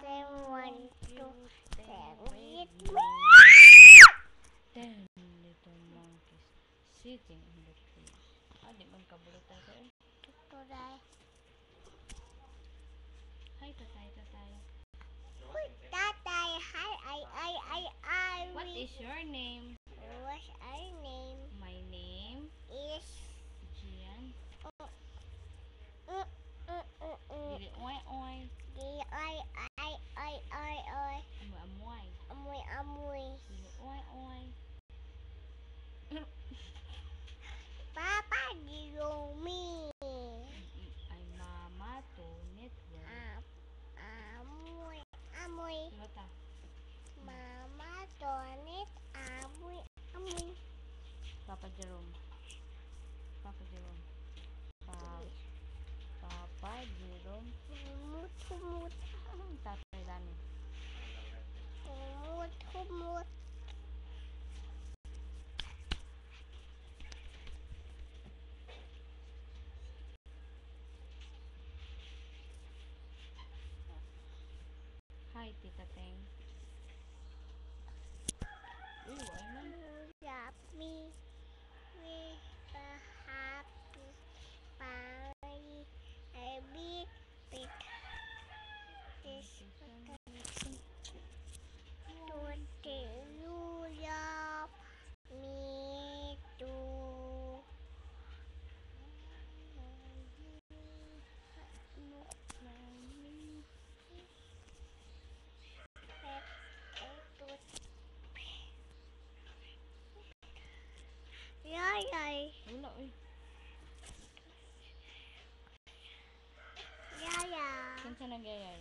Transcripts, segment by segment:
They want to stay with me. 10 little monkeys sitting in the trees. Di man kabulutan ka eh. Today. Hi, tatay, tatay. Tatay, hi, I. What is your name? What's our name? My name Is Gian. Dili oy oy. I. Amoy amoy. Amoy. Dili oy oy. Papa, Jerome. Ay mama to network. Amoy. Lota. Mama, Donit, amoy. Papa Jerome. Papa Jerome. Papa Jerome. Humut. Tatay Dani. Humut. Hi, Tita Teng. Uy, wala man. Love me with a happy family. A big this to you love me too. Yay. Wala, uy. Yaya. Kinsa nagyayay?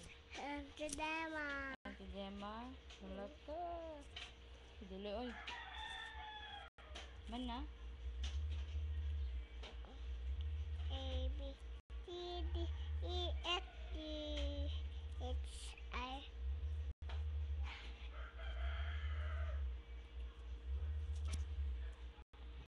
Today, ma. Ate Gemma. Wala ka. Dili, uy. Man na?